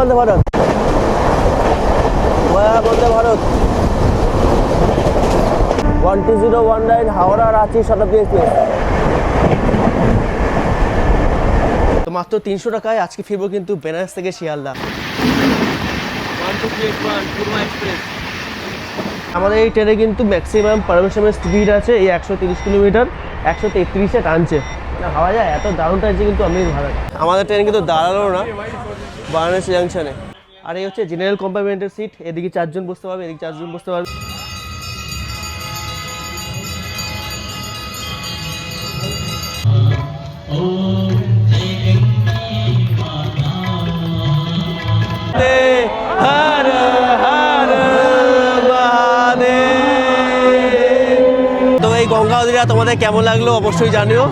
বন্দে ভারত, বন্দে ভারত 12019 হাওড়া রাঁচি শতাব্দী express. তো মাত্র 300 টাকায় আজকে ফিরবো কিন্তু বেনারস থেকে শিয়ালদা। 1281 পূর্বা এক্সপ্রেস। আমাদের এই ট্রেনে কিন্তু ম্যাক্সিমাম পারমিশনের স্পিড আছে এই 130 কিলোমিটার, 133-এ টানছে। ভাবা যায় এত দারুণ টানছে কিন্তু অমৃত ভারত। আমাদের ট্রেন কিন্তু দাঁড়ালো না বারাণসী জাংশনে। আর এই হচ্ছে জেনারেল কম্পার্টমেন্টের সিট, এদিকে 4 জন বসতে পারবে, এদিকে 4 জন বসতে পারবে। হর হর মহাদেব। তো এই গঙ্গাবতীরা তোমাদের কেমন লাগলো অবশ্যই জানিও।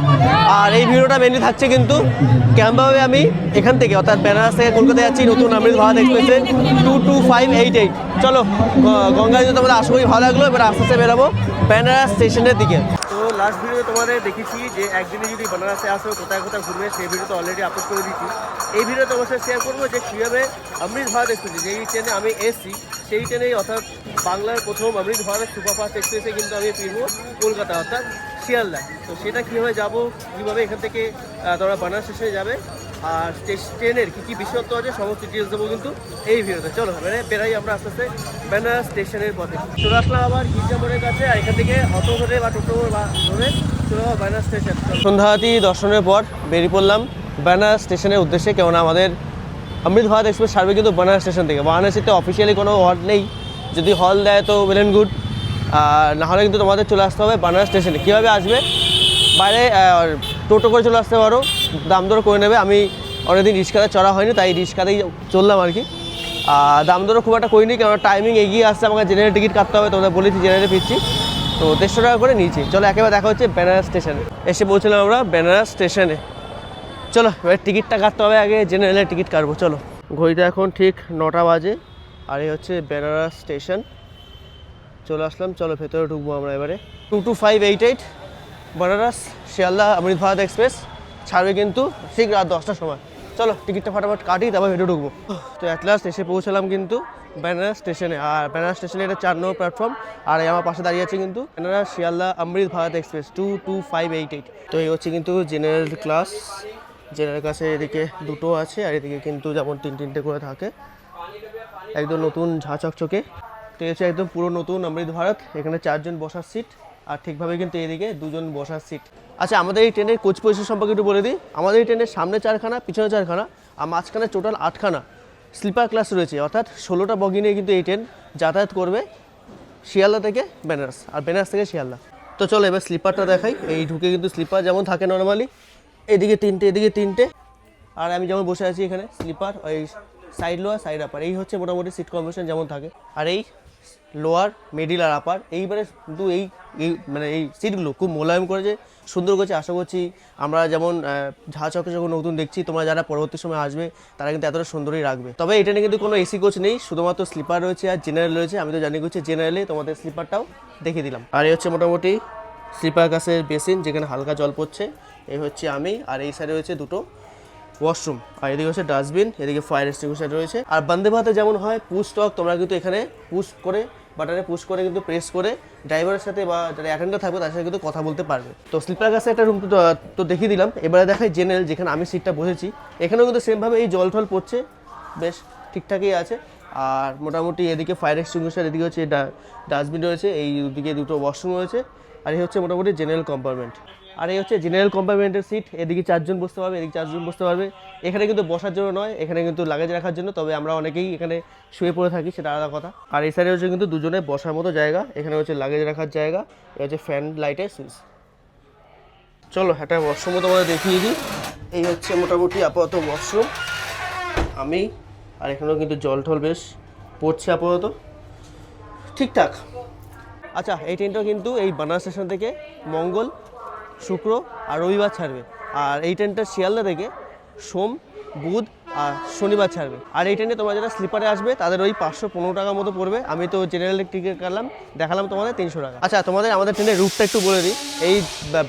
আর এই ভিডিওটা মেনলি থাকছে কিন্তু কেমনভাবে আমি এখান থেকে অর্থাৎ বেনারস থেকে কলকাতা যাচ্ছি নতুন অমৃত ভারত এক্সপ্রেসে 22588। চলো গঙ্গাবতী তোমাদের আশা করি ভালো লাগলো। এবার আস্তে আস্তে বেরাবো বেনারস স্টেশনের দিকে। তো লাস্ট ভিডিওতে তোমাদের দেখেছি যে একদিনে যদি বেনারসে আসো কোথায় কোথায় ঘুরবে, সেই ভিডিওটা অলরেডি আপলোড করে দিচ্ছি। এই ভিডিওতে অবশ্যই শেয়ার করবো যে কীভাবে অমৃত ভারত এক্সপ্রেসে যেই ট্রেনে আমি এসছি সেই ট্রেনেই অর্থাৎ বাংলার প্রথম অমৃত ভারত সুপারফাস্ট এক্সপ্রেসে কিন্তু আমি ফিরবো কলকাতা অর্থাৎ শিয়ালদা। তো সেটা কীভাবে যাবো, কীভাবে এখান থেকে তোমরা বেনারস স্টেশনে যাবে আর ট্রেনের কী কী বিশেষত্ব আছে সমস্ত ডিটেলস দেবো কিন্তু এই ভিডিওতে। চলো বেরাই আমরা আস্তে আস্তে বেনারস স্টেশনের পথে। চলে আসলাম আবার গির্জা মোড়ের কাছে, আর এখান থেকে অটো ধরে বা টোটো বা ধরে চলে যাবো বেনারস স্টেশন। সন্ধ্যাবাতি দর্শনের পর বেরিয়ে পড়লাম বেনারস স্টেশনের উদ্দেশ্যে, কেননা আমাদের অমৃত ভারত এক্সপ্রেস ছাড়বে কিন্তু বেনারস স্টেশন থেকে। বারাণসীতে অফিসিয়ালি কোনো হল নেই, যদি হল দেয় তো ওয়েল অ্যান্ড গুড, আর নাহলে কিন্তু তোমাদের চলে আসতে হবে বেনারস স্টেশনে। কীভাবে আসবে, বাইরে টোটো করে চলে আসতে পারো, দাম দর করে নেবে। আমি অনেকদিন রিক্সাতে চড়া হয়নি তাই রিক্সাতেই চললাম আর কি। দাম দরও খুব একটা করিনি, কেননা টাইমিং এগিয়ে আসছে, আমাকে জেনারেল টিকিট কাটতে হবে, তোমাদের বলেছি জেনারেলে ফিরছি। তো 150 টাকা করে নিয়েছি। চলো একেবারে দেখা হচ্ছে বেনারস স্টেশনে। এসে পৌঁছলাম আমরা বেনারস স্টেশনে। চলো এবার টিকিটটা কাটতে হবে, আগে জেনারেলের টিকিট কাটবো। চলো ঘড়িতে এখন ঠিক 9টা বাজে, আর এই হচ্ছে বেনারস স্টেশন। চলে আসলাম, চলো ভেতরে ঢুকবো আমরা এবারে। 22588 বেনারস শিয়ালদা অমৃত ভারত এক্সপ্রেস ছাড়বে কিন্তু ঠিক রাত 10টার সময়। চলো টিকিটটা ফটাফট কাটি, তারপর ভেতরে ঢুকবো। তো অ্যাট লাস্ট এসে পৌঁছালাম কিন্তু বেনারস স্টেশনে। আর বেনারস স্টেশনে এটা 4 নম্বর প্ল্যাটফর্ম, আর আমার পাশে দাঁড়িয়ে আছে কিন্তু বেনারস শিয়ালদা অমৃত ভারত এক্সপ্রেস 22588। তো এই হচ্ছে কিন্তু জেনারেল ক্লাস। জেনারেল ক্লাসে এদিকে দুটো আছে, আর এদিকে কিন্তু যেমন 3-3টে করে থাকে, একদম নতুন ঝাঁ চকচকে। ঠিক আছে, একদম পুরো নতুন অমৃত ভারত। এখানে 4 জন বসার সিট, আর ঠিকভাবে কিন্তু এদিকে 2 জন বসার সিট। আচ্ছা, আমাদের এই ট্রেনের কোচ পজিশন সম্পর্কে একটু বলে দিই। আমাদের এই ট্রেনের সামনে 4খানা, পিছনে 4খানা, আর মাঝখানে টোটাল 8খানা স্লিপার ক্লাস রয়েছে। অর্থাৎ 16টা বগি নিয়ে কিন্তু এই ট্রেন যাতায়াত করবে শিয়ালদা থেকে বেনারস, আর বেনারস থেকে শিয়ালদা। তো চলো এবার স্লিপারটা দেখাই। এই ঢুকে কিন্তু স্লিপার যেমন থাকে নর্মালি, এদিকে 3টে, এদিকে 3টে, আর আমি যেমন বসে আছি এখানে স্লিপার, ওই সাইড লোয়ার সাইড আপার, এই হচ্ছে মোটামুটি সিট কম্বিনেশন যেমন থাকে। আর এই লোয়ার, মিডিল আর আপার, এইবারে কিন্তু এই মানে এই সিটগুলো খুব মোলায়েম করেছে, সুন্দর করেছে। আশা করছি আমরা যেমন ঝাঁ চকে যখন নতুন দেখছি, তোমরা যারা পরবর্তী সময় আসবে তারা কিন্তু এতটা সুন্দরই রাখবে। তবে এটা নিয়ে কিন্তু কোনো এসি কোচ নেই, শুধুমাত্র স্লিপার রয়েছে আর জেনারেল রয়েছে। আমি তো জানি করছি জেনারেলে, তোমাদের স্লিপারটাও দেখিয়ে দিলাম। আর এই হচ্ছে মোটামুটি স্লিপার কাছের বেসিন, যেখানে হালকা জল পড়ছে। এই হচ্ছে আমি, আর এই সাইডে রয়েছে দুটো ওয়াশরুম, আর এদিকে হচ্ছে ডাস্টবিন, এদিকে ফায়ার এক্সটিংগুইশার রয়েছে। আর বন্দে ভারতে যেমন হয় পুশ স্টক, তোমরা কিন্তু এখানে পুশ করে বাটনে পুশ করে কিন্তু প্রেস করে ড্রাইভারের সাথে বা যারা অ্যাটেন্ডার থাকবে তার সাথে কিন্তু কথা বলতে পারবে। তো স্লিপার কাছে একটা রুম তো দেখিয়ে দিলাম। এবারে দেখাই জেনারেল, যেখানে আমি সিটটা বসেছি। এখানেও কিন্তু সেমভাবে এই জল টল পড়ছে, বেশ ঠিকঠাকই আছে। আর মোটামুটি এদিকে ফায়ার এক্সটিংগুইশার, এদিকে হচ্ছে ডাস্টবিন রয়েছে, এই দিকে দুটো ওয়াশরুম রয়েছে। আর এই হচ্ছে মোটামুটি জেনারেল কম্পার্টমেন্ট। আর এই হচ্ছে জেনারেল কম্পার্টমেন্টের সিট, এদিকে 4 জন বসতে পারবে, এদিকে 4 জন বসতে পারবে। এখানে কিন্তু বসার জন্য নয়, এখানে কিন্তু লাগেজ রাখার জন্য। তবে আমরা অনেকেই এখানে শুয়ে পড়ে থাকি, সেটা আলাদা কথা। আর এই সাইডে হচ্ছে কিন্তু দুজনে বসার মতো জায়গা, এখানে হচ্ছে লাগেজ রাখার জায়গা, এই হচ্ছে ফ্যান লাইটের সুইচ। চলো একটা ওয়াশরুমও তোমাদের দেখিয়ে দিই। এই হচ্ছে মোটামুটি আপাতত ওয়াশরুম আমি, আর এখানেও কিন্তু জল টল বেশ পড়ছে আপাতত, ঠিকঠাক। আচ্ছা, এই ট্রেনটাও কিন্তু এই বেনারস স্টেশন থেকে মঙ্গল, শুক্র আর রবিবার ছাড়বে। আর এই ট্রেনটা শিয়ালদা থেকে সোম, বুধ আর শনিবার ছাড়বে। আর এই ট্রেনে তোমরা যারা স্লিপারে আসবে তাদের ওই 515 টাকার মতো পড়বে। আমি তো জেনারেল টিকিট কাটলাম, দেখালাম তোমাদের 300 টাকা। আচ্ছা, তোমাদের আমাদের ট্রেনের রুটটা একটু বলে দিই। এই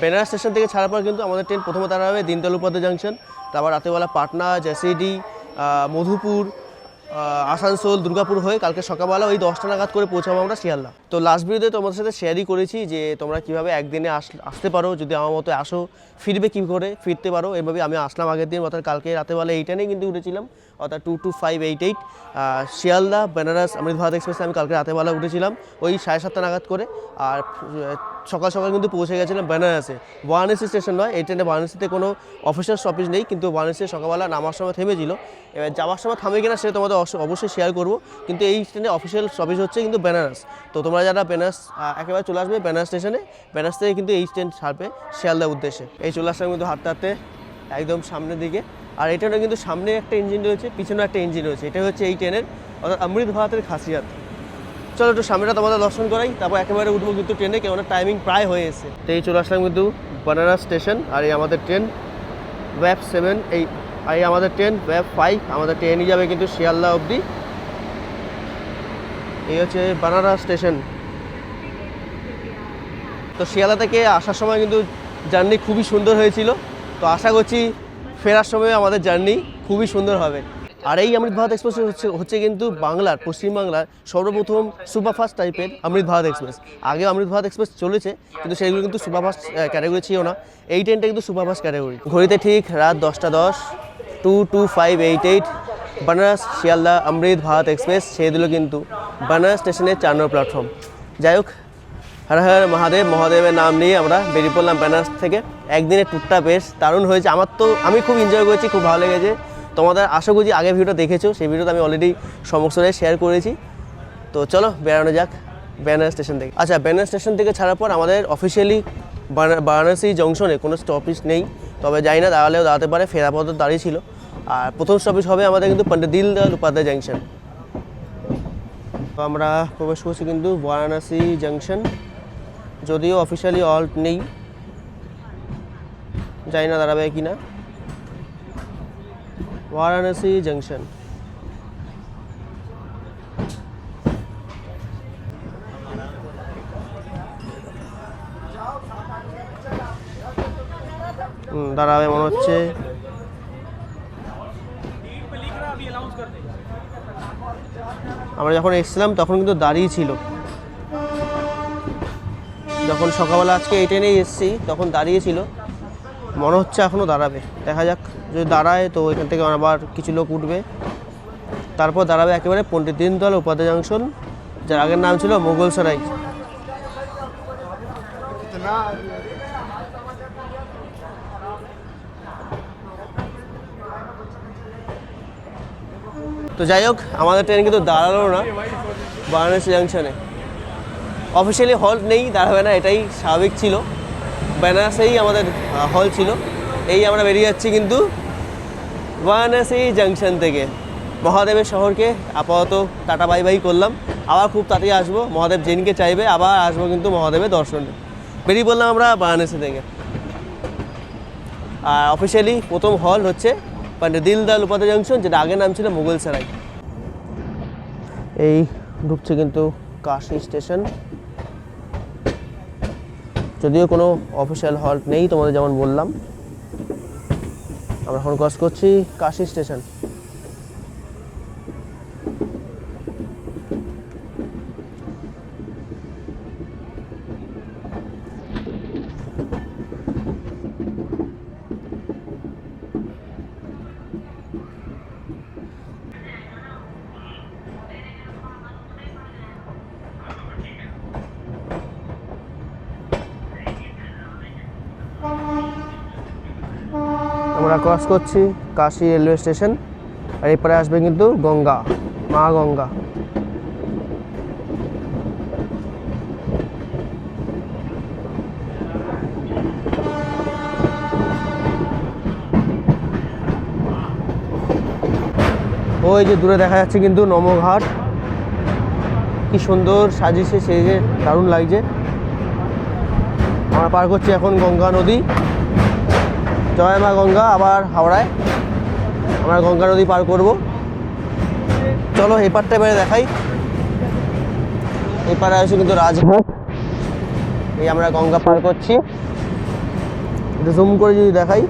বেনারস স্টেশন থেকে ছাড়ার পর কিন্তু আমাদের ট্রেন প্রথমে দাঁড়াবে দীনদয়াল উপাধ্যায় জাংশন, তারপর রাতেবেলা পাটনা, জেসিডি, মধুপুর, আসানসোল দুর্গাপুর হয়ে কালকে সকালবেলা ওই 10টা নাগাদ করে পৌঁছাবো আমরা শিয়ালদা। তো লাস্ট ভিডিওতে তোমাদের সাথে শেয়ারই করেছি যে তোমরা কীভাবে একদিনে আসতে পারো, যদি আমার মতো আসো ফিরবে কী করে ফিরতে পারো। এভাবে আমি আসলাম আগের দিন, অর্থাৎ কালকে রাতেবেলা এই ট্রেনে কিন্তু উঠেছিলাম, অর্থাৎ 22588 শিয়ালদা বেনারস অমৃত ভারত এক্সপ্রেসে আমি কালকে রাতেবেলা উঠেছিলাম ওই 7:30 নাগাদ করে। আর সকাল সকাল কিন্তু পৌঁছে গেছিলাম বেনারসে। বারাণসী স্টেশন নয়, এই ট্রেনে বারাণসীতে কোনো অফিসিয়াল স্টপেজ নেই, কিন্তু বারাণসী সকালবেলা নামার সময় থেমেছিল। এবার যাওয়ার সময় থামে কিনা সেটা তোমাদের অবশ্যই শেয়ার করবো, কিন্তু এই ট্রেনে অফিসিয়াল স্টপেজ হচ্ছে কিন্তু বেনারস। তো তোমরা যারা বেনারস একেবারে চলে আসবে বেনারস স্টেশনে, বেনারস থেকে কিন্তু এই ট্রেন ছাড়বে শিয়ালদার উদ্দেশ্যে। এই চলে আসলাম কিন্তু হাঁটতে হাঁটতে একদম সামনের দিকে। আর এই ট্রেনে কিন্তু সামনে একটা ইঞ্জিন রয়েছে, পিছনে একটা ইঞ্জিন রয়েছে, এটা হচ্ছে এই ট্রেনের অর্থাৎ অমৃত ভারতের খাসিয়াত। চলো একটু সামনেটা তোমাদের দর্শন করাই, তারপর একেবারে উঠবো কিন্তু ট্রেনে, কেননা টাইমিং প্রায় হয়ে এসেছে। তো এই চলে আসলাম কিন্তু বেনারস স্টেশন। আর এই আমাদের ট্রেন ওয়েব 7, এই আমাদের ট্রেন ওয়েব 5, আমাদের ট্রেনই যাবে কিন্তু শিয়ালদা অবধি। এই হচ্ছে বেনারস স্টেশন। তো শিয়ালদা থেকে আসার সময় কিন্তু জার্নি খুবই সুন্দর হয়েছিল, তো আশা করছি ফেরার সময় আমাদের জার্নি খুবই সুন্দর হবে। আর এই অমৃত ভারত এক্সপ্রেস হচ্ছে কিন্তু বাংলার, পশ্চিমবাংলার সর্বপ্রথম সুপারফাস্ট টাইপের অমৃত ভারত এক্সপ্রেস। আগে অমৃত ভারত এক্সপ্রেস চলেছে, কিন্তু সেইগুলো কিন্তু সুপারফাস্ট ক্যাটাগরি ছিল না। এই ট্রেনটা কিন্তু সুপারফাস্ট ক্যাটাগরি। ঘড়িতে ঠিক রাত 10:10, 22588 বেনারস শিয়ালদা অমৃত ভারত এক্সপ্রেস ছেড়ে দিল কিন্তু বেনারস স্টেশনের 4 নম্বর প্ল্যাটফর্ম। যাই হোক, হর হর মহাদেব, মহাদেবের নাম নিয়ে আমরা বেরিয়ে পড়লাম বেনারস থেকে। একদিনের ট্যুরটা বেশ দারুণ হয়েছে, আমি খুব এনজয় করেছি, খুব ভালো লেগেছে। তোমাদের আশা করছি আগে ভিডিওটা দেখেছো, সেই ভিডিওটা আমি অলরেডি সমস্তটাই শেয়ার করেছি। তো চলো বেড়ানো যাক বেনারস স্টেশন থেকে। আচ্ছা, বেনারস স্টেশন থেকে ছাড়ার পর আমাদের অফিসিয়ালি বারাণসী জংশনে কোনো স্টপেজ নেই, তবে যাই না দাঁড়ালেও দাঁড়াতে পারে, ফেরা পথ দাঁড়িয়ে ছিল। আর প্রথম স্টপেজ হবে আমাদের কিন্তু পণ্ডিত দীনদয়াল উপাধ্যায় জাংশন। তো আমরা প্রবেশ করছি কিন্তু বারাণসী জংশন, যদিও অফিসিয়ালি অল্ট নেই, যাই না দাঁড়াবে কি না। বারাণসী জংশন। দাঁড়াবে মনে হচ্ছে। আমরা যখন এসেছিলাম তখন কিন্তু দাঁড়িয়ে ছিল, যখন সকালবেলা আজকে এই ট্রেনেই এসেছি তখন দাঁড়িয়েছিল, মনে হচ্ছে এখনও দাঁড়াবে। দেখা যাক, যদি দাঁড়ায় তো এখান থেকে আবার কিছু লোক উঠবে, তারপর দাঁড়াবে একেবারে পণ্ডিত দীনদয়াল উপাধ্যায় জংশন, যার আগের নাম ছিল মোগলসরাই। তো যাই হোক, আমাদের ট্রেন কিন্তু দাঁড়ালো না বারাণসী জাংশনে। অফিসিয়ালি হল্ট নেই, দাঁড়াবে না, এটাই স্বাভাবিক ছিল। বেনারসেই আমাদের হল ছিল। এই আমরা বেরিয়ে যাচ্ছি কিন্তু বারাণসী জাংশন থেকে। মহাদেবের শহরকে আপাতত টাটা বাই বাই করলাম, আবার খুব তাড়াতাড়ি আসবো। মহাদেব যেদিনকে চাইবে আবার আসবো কিন্তু মহাদেবের দর্শনে। বেরিয়ে পড়লাম আমরা বারাণসী থেকে। আর অফিসিয়ালি প্রথম হল হচ্ছে পণ্ডিত দীনদয়াল উপাধ্যায় জংশন, যেটা আগের নাম ছিল মুঘলসরাই। এই ঢুকছে কিন্তু কাশী স্টেশন, যদিও কোনো অফিসিয়াল হল্ট নেই তোমাদের যেমন বললাম। আমরা এখন ক্রস করছি কাশী স্টেশন। আমরা ক্রস করছি কাশী রেলওয়ে স্টেশন, আর এরপরে আসবে কিন্তু গঙ্গা, মা গঙ্গা। ওই যে দূরে দেখা যাচ্ছে কিন্তু নমঘাট, কি সুন্দর সাজিয়েছে, সেজে দারুণ লাগছে। আমরা পার করছি এখন গঙ্গা নদী, জয় মা গঙ্গা। আবার হাওড়ায় আমরা গঙ্গা নদী পার করব। চলো এপারটা এবারে দেখাই। এপারে আছে কিন্তু রাজঘাট। এই আমরা গঙ্গা পার করছি, একটু জুম করে যদি দেখাই,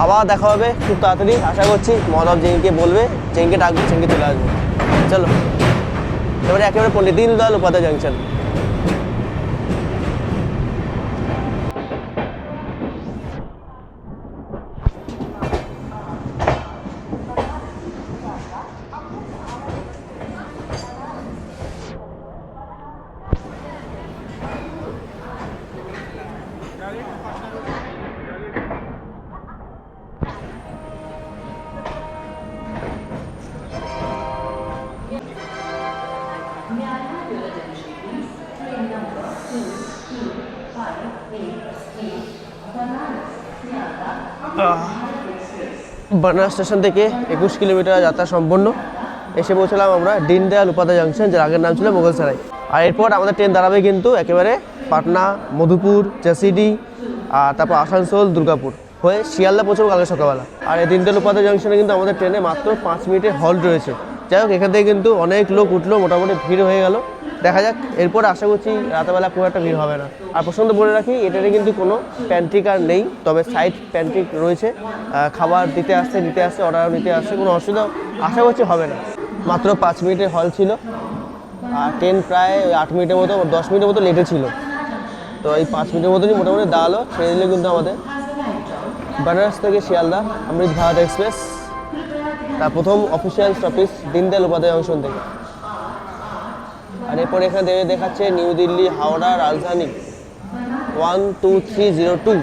আবার দেখা হবে খুব তাড়াতাড়ি আশা করছি। মদব জেনকে বলবে, জেনকে ডাকবে, জেনকে চলে আসবে। চলো এবারে একেবারে পল্লী দীনদয়াল উপাধ্যায় জাংশন। বানারস স্টেশন থেকে 21 কিলোমিটার যাত্রা সম্পন্ন। এসে পৌঁছলাম আমরা দীনদয়াল উপাধ্যায় জাংশন, যার আগের নাম ছিল মোগলসরাই। আর এরপর আমাদের ট্রেন দাঁড়াবে কিন্তু একেবারে পাটনা, মধুপুর, জাসিডি, আর তারপর আসানসোল, দুর্গাপুর হয়ে শিয়ালদা পৌঁছবো কালকে সকালবেলা। আর এই দীনদয়াল উপাধ্যায় জাংশনে কিন্তু আমাদের ট্রেনে মাত্র 5 মিনিটের হল্ট রয়েছে। যাই হোক, এখান থেকে কিন্তু অনেক লোক উঠলো, মোটামুটি ভিড় হয়ে গেল। দেখা যাক, এরপর আশা করছি রাতেবেলা খুব একটা ভিড় হবে না। আর প্রসঙ্গে বলে রাখি, এটাতে কিন্তু কোনো প্যান্ট্রিক আর নেই, তবে সাইড প্যান্ট্রিক রয়েছে। খাবার দিতে আসছে, নিতে আসছে, অর্ডার নিতে আসছে, কোনো অসুবিধা আশা করছি হবে না। মাত্র 5 মিনিটের হল ছিল, আর ট্রেন প্রায় 8 মিনিটের মতো, 10 মিনিটের মতো লেটে ছিল। তো এই 5 মিনিটের মতনই মোটামুটি দাঁড়ালো। ছেড়ে দিলে কিন্তু আমাদের বানারস থেকে শিয়ালদা অমৃত ভারত এক্সপ্রেস, তার প্রথম official stoppage Deendayal Upadhyay junction থেকে। আর এরপর এখানে দেখাচ্ছে নিউ দিল্লি, হাওড়া, রাজধানী 12302।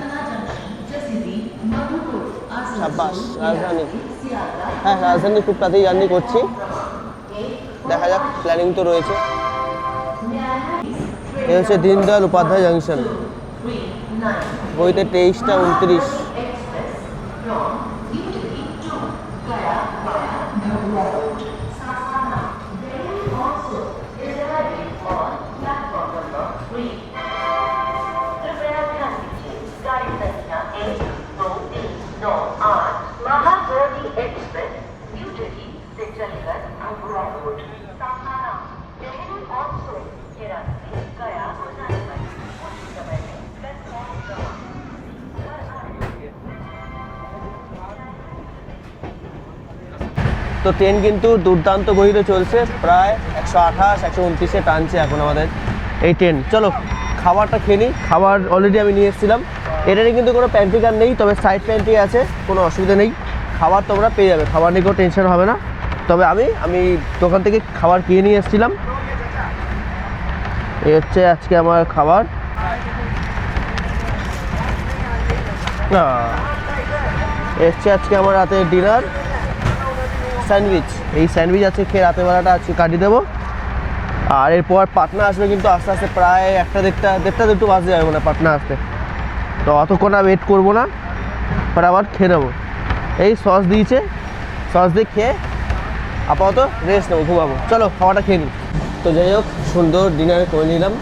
সাব্বাস, রাজধানী। হ্যাঁ, রাজধানী খুব তাড়াতাড়ি জার্নি করছি, দেখা যাক, প্ল্যানিং তো রয়েছে। এই হচ্ছে দীনদয়াল উপাধ্যায় জাংশন, বইতে 23টা 29। তো ট্রেন কিন্তু দুর্দান্ত গতিতে চলছে, প্রায় 128, 129-এ টানছে এখন আমাদের এই ট্রেন। চলো খাবারটা খেয়ে নিই। খাবার অলরেডি আমি নিয়ে এসেছিলাম। এটারই কিন্তু কোনো প্যান্ট্রিকার নেই, তবে সাইড প্যান্ট্রি আছে, কোনো অসুবিধা নেই। খাবার তোমরা পেয়ে যাবে, খাবার নিয়ে কোনো টেনশন হবে না। তবে আমি দোকান থেকে খাবার কিনে নিয়ে এসেছিলাম। এই হচ্ছে আজকে আমার খাবার। হচ্ছে আজকে আমার রাতে ডিনার, স্যান্ডউইচ। এই স্যান্ডউইচ আছে খেয়ে রাতের বেলাটা আজকে কাটিয়ে দেবো। আর এরপর পাটনা আসবে কিন্তু আস্তে আস্তে, প্রায় 1টা 2টো বাজে যাবে মানে পাটনা আসতে। তো অতক্ষণ আর ওয়েট করবো না, আবার খেয়ে নেবো। এই সস দিয়েছে, সস দিয়ে খেয়ে আপাতত রেস্ট নেবো, ঘুমাবো। চলো খাওয়াটা খেয়ে নিই। তো যাই হোক, সুন্দর ডিনার করে নিলাম।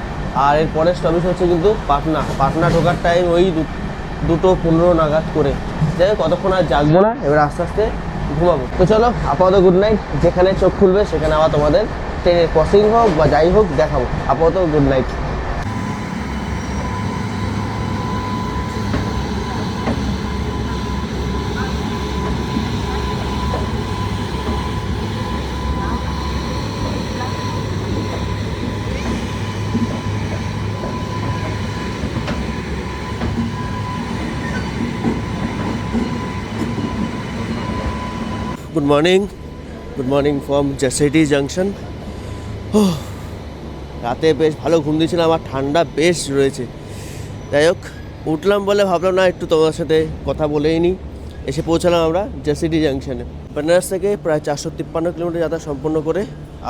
আর এরপরের স্টপেজ হচ্ছে কিন্তু পাটনা ঢোকার টাইম ওই 2:15 নাগাদ করে। যাই হোক, কতক্ষণ আর জাগবো না, এবার আস্তে আস্তে ঘুমাবো। তো চলো আপাতত গুড নাইট। যেখানে চোখ খুলবে সেখানে আবার তোমাদের ট্রেনের ক্রসিং হোক বা যাই হোক দেখাবো। আপাতত good night. Good morning from Jasidih junction. রাতে বেশ ভালো ঘুম দিয়েছিলাম, আমার ঠান্ডা বেশ রয়েছে। যাই হোক, উঠলাম বলে ভাবলাম না একটু তোমার সাথে কথা বলেই নিই। এসে পৌঁছালাম আমরা জাসিডি জাংশনে। বেনারস থেকে প্রায় 453 কিলোমিটার যাত্রা সম্পন্ন করে,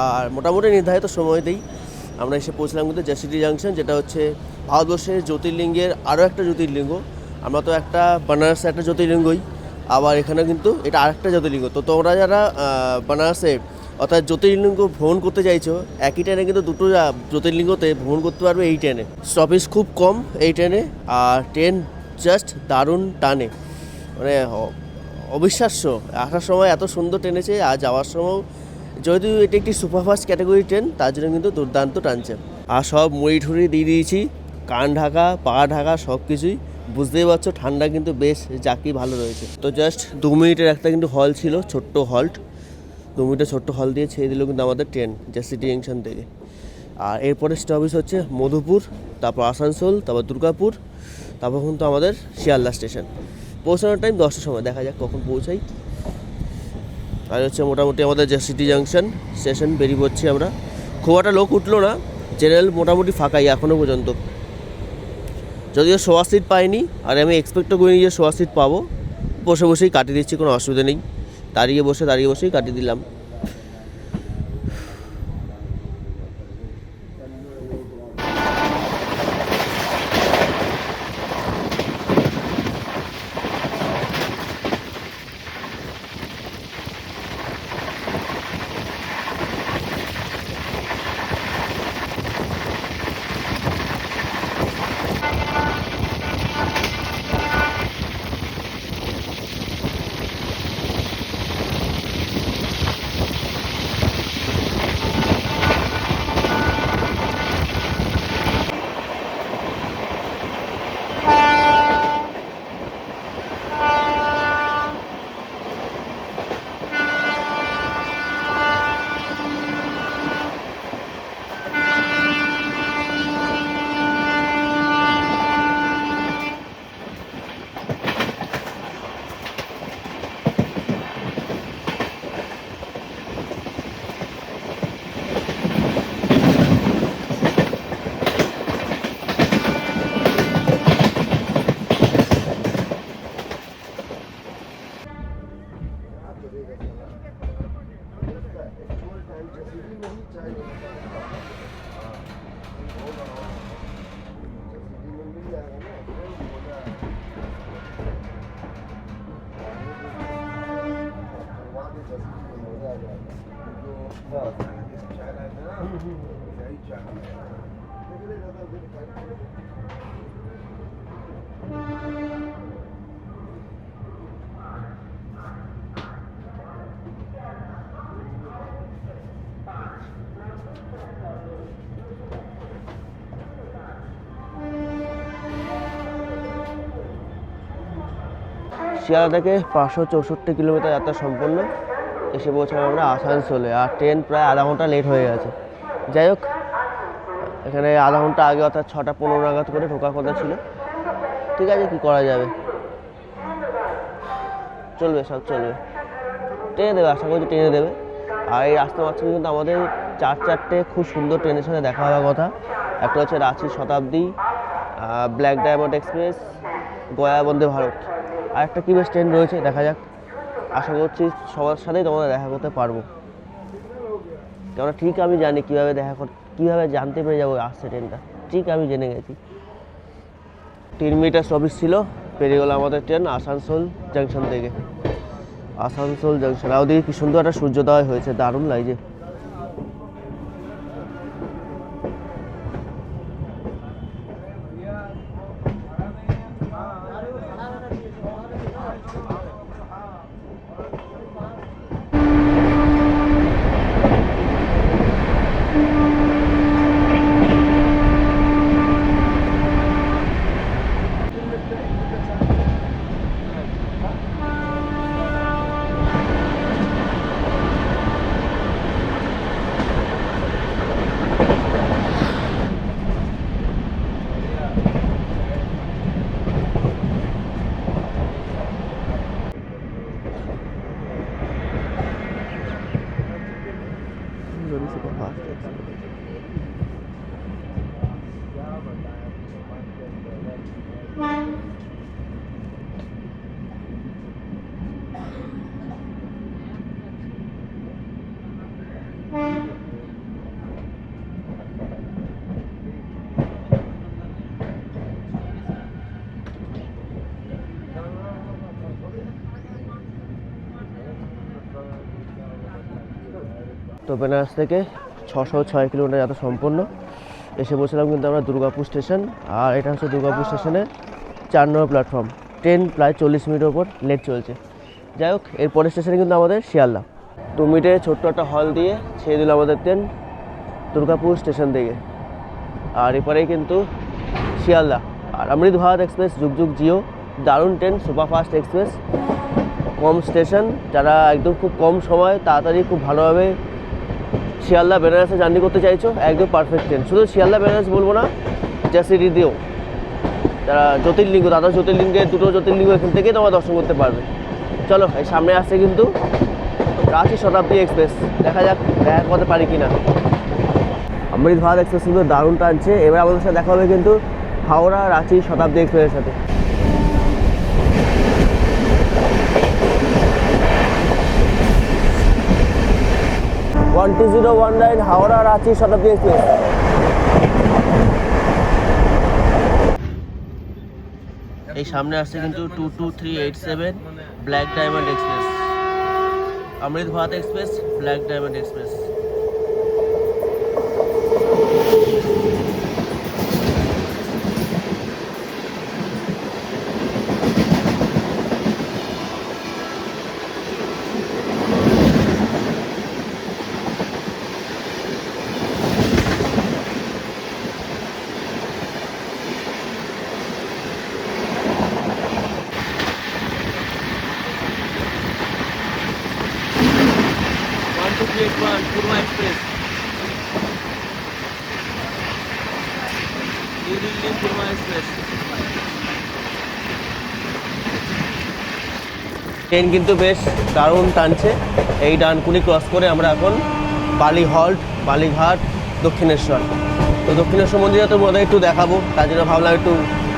আর মোটামুটি নির্ধারিত সময়তেই আমরা এসে পৌঁছলাম কিন্তু জাসিডি জাংশন, যেটা হচ্ছে ভারতবর্ষের জ্যোতির্লিঙ্গের আরও একটা জ্যোতির্লিঙ্গ। আমরা তো একটা বেনারসে একটা জ্যোতির্লিঙ্গই, আবার এখানে কিন্তু এটা আরেকটা জ্যোতির্লিঙ্গ। তো তোমরা যারা বেনারসে অর্থাৎ জ্যোতির্লিঙ্গ ভ্রমণ করতে চাইছো, একই ট্রেনে কিন্তু দুটো জ্যোতির্লিঙ্গতে ভ্রমণ করতে পারবে এই ট্রেনে। স্টপেজ খুব কম এই ট্রেনে, আর ট্রেন জাস্ট দারুণ টানে, মানে অবিশ্বাস্য। আসার সময় এত সুন্দর টেনেছে, আর যাওয়ার সময় যদিও এটি একটি সুপারফাস্ট ক্যাটাগরি ট্রেন, তার জন্য কিন্তু দুর্দান্ত টানছে। আর সব মুড়ি ঠুড়ি দিয়ে দিয়েছি, কান ঢাকা, পা ঢাকা, সব কিছুই বুঝতেই পারছো ঠান্ডা কিন্তু বেশ জাকি ভালো রয়েছে। তো জাস্ট 2 মিনিটের একটা কিন্তু হল ছিল, ছোট্ট হল্ট, 2 মিনিটের ছোট্ট হল দিয়ে ছেড়ে দিল কিন্তু আমাদের ট্রেন সিটি জাংশন থেকে। আর এরপরে স্টপেজ হচ্ছে মধুপুর, তারপর আসানসোল, তারপর দুর্গাপুর, তারপর কিন্তু আমাদের শিয়ালদা স্টেশন। পৌঁছানোর টাইম 10টার সময়, দেখা যাক কখন পৌঁছাই। আর হচ্ছে মোটামুটি আমাদের সিটি জাংশন স্টেশন বেরিয়ে পড়ছি আমরা। খুব একটা লোক উঠলো না, জেনারেল মোটামুটি ফাঁকাই এখনও পর্যন্ত, যদিও শোয়া সিট পাইনি। আর আমি এক্সপেক্টও করিনি যে শোয়া সিট পাবো। বসে বসেই কাটিয়ে দিচ্ছি, কোনো অসুবিধা নেই, দাঁড়িয়ে বসেই কাটিয়ে দিলাম। শিয়ালদা থেকে 564 কিলোমিটার যাত্রা সম্পন্ন। এসে পৌঁছালাম আমরা আসানসোলে, আর ট্রেন প্রায় আধা ঘন্টা লেট হয়ে গেছে। যাই হোক, এখানে আধা ঘন্টা আগে অর্থাৎ 6:15 নাগাদ করে ঢোকার কথা ছিল। ঠিক আছে, কি করা যাবে, চলবে, সব চলবে, ট্রেনে দেবে, আশা করছি ট্রেনে দেবে। আর এই রাস্তার মাঝখানে কিন্তু আমাদের 4 খুব সুন্দর ট্রেনের সাথে দেখা হওয়ার কথা। একটা হচ্ছে রাঁচি শতাব্দী, black Diamond express, Gaya Vande Bharat, আর একটা কী বেশ ট্রেন রয়েছে, দেখা যাক। আশা করছি সবার সাথেই তোমরা দেখা করতে পারবো, কেননা ঠিক আমি জানি কীভাবে জানতে পেরে যাবো আসছে ট্রেনটা, ঠিক আমি জেনে গেছি। 3 মিনিটের স্টপেজ ছিল, পেরিয়ে গেলো আমাদের ট্রেন আসানসোল জাংশন থেকে। আসানসোল জাংশন, আর ওদিকে কি সুন্দর একটা সূর্যোদয় হয়েছে, দারুণ লাগছে। তো বেনারস থেকে 606 কিলোমিটার যাত্রা সম্পন্ন। এসে পৌঁছলাম কিন্তু আমরা দুর্গাপুর স্টেশন, আর এটা হচ্ছে দুর্গাপুর স্টেশনের 4 নম্বর প্ল্যাটফর্ম। ট্রেন প্রায় 40 মিনিটের ওপর লেট চলছে। যাই হোক, এরপরের স্টেশনে কিন্তু আমাদের শিয়ালদা। 2 মিনিটে ছোট্ট একটা হল দিয়ে ছেড়ে দিল আমাদের ট্রেন দুর্গাপুর স্টেশন থেকে। আর এরপরেই কিন্তু শিয়ালদা, আর অমৃত ভারত এক্সপ্রেস যুগ যুগ জিও, দারুণ ট্রেন, সুপারফাস্ট এক্সপ্রেস, কম স্টেশন, যারা একদম খুব কম সময় তাড়াতাড়ি খুব ভালোভাবে শিয়ালদা বেনারসে জার্নি করতে চাইছো, একদম পারফেক্ট ট্রেন। শুধু শিয়ালদা বেনারস বলবো না, জাসিডি দিয়েও যারা জ্যোতির্লিঙ্গ, দ্বাদশ জ্যোতির্লিঙ্গের দুটো জ্যোতির্লিঙ্গ এখান থেকেই তোমরা দর্শন করতে পারবে। চলো, এই সামনে আসছে কিন্তু রাঁচি শতাব্দী এক্সপ্রেস, দেখা যাক দেখা করতে পারি কি না। অমৃত ভারত এক্সপ্রেস কিন্তু দারুণ টানছে। এবার আমাদের সাথে দেখা হবে কিন্তু হাওড়া রাঁচি শতাব্দী এক্সপ্রেসের সাথে। ওয়ান 2019 হাওড়া রাঁচি শতাব্দী এক্সপ্রেস। এই সামনে আসছে কিন্তু 22387 Black Diamond Express, Amrit Bharat Express, Black Diamond Express. Purva Express, New Delhi Purva Express। Train কিন্তু বেশ দারুণ টানছে। এই ডানকুনি ক্রস করে আমরা এখন বালি হল্ট, বালিঘাট, দক্ষিণেশ্বর। তো দক্ষিণেশ্বর মন্দিরে তো বোধহয় একটু দেখাবো, তার জন্য ভাবলাম একটু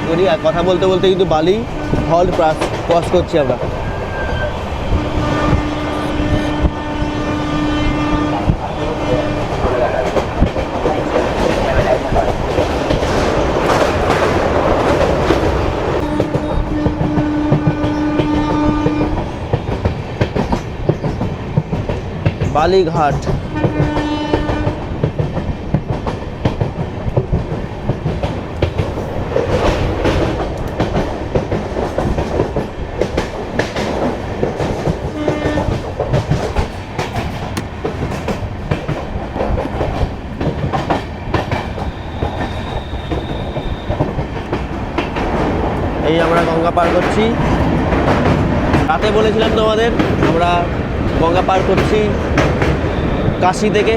করি। আর কথা বলতে বলতে কিন্তু বালি হল্ট ক্রস করছি আমরা। বালিঘাট, এই আমরা গঙ্গা পার করছি। রাতে বলেছিলাম তোমাদের আমরা গঙ্গা পার করছি কাশি থেকে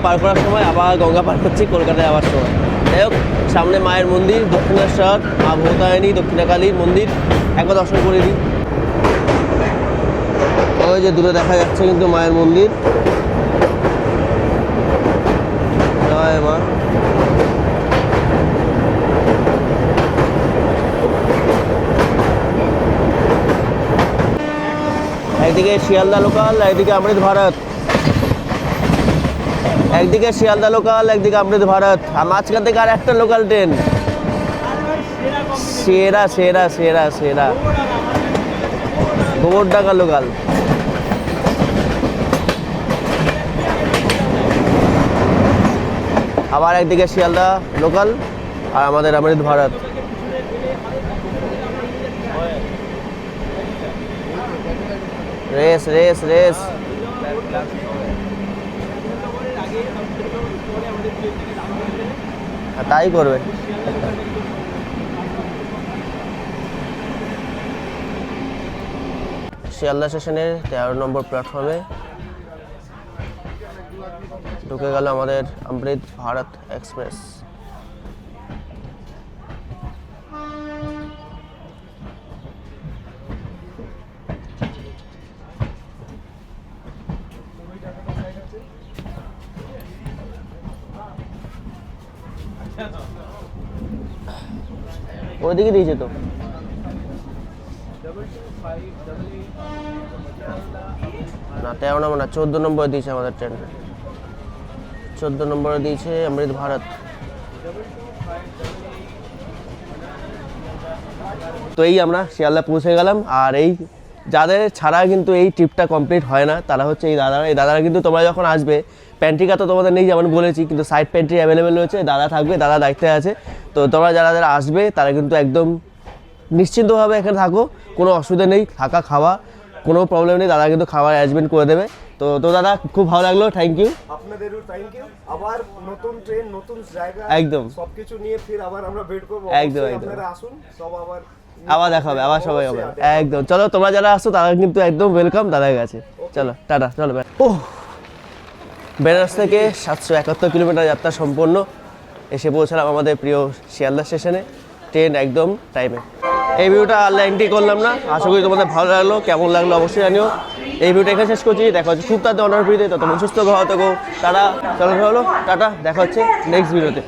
পার করার সময়, আবার গঙ্গা পার করছি কলকাতায় যাওয়ার সময়। যাই হোক, সামনে মায়ের মন্দির দক্ষিণেশ্বর, মা ভৌতায়নী দক্ষিণাকালীর মন্দির, একবার দর্শন করে দিই। ওই যে দূরে দেখা যাচ্ছে কিন্তু মায়ের মন্দির। জয় মা। একদিকে শিয়ালদা লোকাল, একদিকে অমৃত ভারত, একদিকে শিয়ালদা লোকাল, একদিকে অমৃত ভারত, আর মাঝখান থেকে আর একটা লোকাল ট্রেন। সেরা সেরা সেরা সেরা গোবরডাঙ্গা লোকাল। আবার একদিকে শিয়ালদা লোকাল আর আমাদের Amrit Bharat. Race race race. তাই করবে। শিয়ালদা স্টেশনের 13 নম্বর প্ল্যাটফর্মে ঢুকে গেল আমাদের অমৃত ভারত এক্সপ্রেস। ওইদিকে দিয়েছে তো। না 13 নম্বর না, 14 নম্বরে দিয়েছে আমাদের ট্রেন, 14 নম্বরে দিয়েছে অমৃত ভারত। তো এই আমরা শিয়ালদা পৌঁছে গেলাম। আর এই যাদের ছাড়া কিন্তু এই ট্রিপটা কমপ্লিট হয় না তারা হচ্ছে এই দাদারা কিন্তু তোমরা যখন আসবে, প্যান্ট্রিকা তো তোমাদের নেই যেমন বলেছি, কিন্তু সাইড প্যান্ট্রি অ্যাভেলেবেল রয়েছে, দাদা থাকবে, দাদা দায়িত্বে আছে। তো তোমরা যারা যারা আসবে তারা কিন্তু একদম নিশ্চিন্তভাবে এখানে থাকো, কোনো অসুবিধা নেই, থাকা খাওয়া কোনো প্রবলেম নেই, দাদা কিন্তু খাবার অ্যারেঞ্জমেন্ট করে দেবে। তো দাদা খুব ভালো লাগলো, থ্যাংক ইউ। আপনাদেরও থ্যাংক ইউ। আবার নতুন ট্রেন, নতুন জায়গা, একদম সবকিছু নিয়ে ফির আবার আমরা ভেট করব। একদম, অবশ্যই একদম। আপনারা আসুন, সব আবার দেখা হবে, আবার সবাই হবে, অবশ্যই দেখা একদম। চলো তোমরা যারা আসছো তারা কিন্তু একদম ওয়েলকাম দাদার কাছে। চলো টাটা, চলো। ও বেনারস থেকে 771 কিলোমিটার যাত্রা সম্পন্ন, এসে পৌঁছালাম আমাদের প্রিয় শিয়ালদা স্টেশনে। ট্রেন একদম টাইমে। এই ভিডিওটা আর লেন্থি করলাম না, আশা করি তোমাদের ভালো লাগলো। কেমন লাগলো অবশ্যই জানিও। এই ভিডিওটা এখানে শেষ করছি, দেখা হচ্ছে খুব তাড়াতাড়ি অনার ভিডিওতে। ততক্ষণ সুস্থ ভালো থেকো, টাটা। চলো টাটা, দেখা হচ্ছে নেক্সট ভিডিওতে।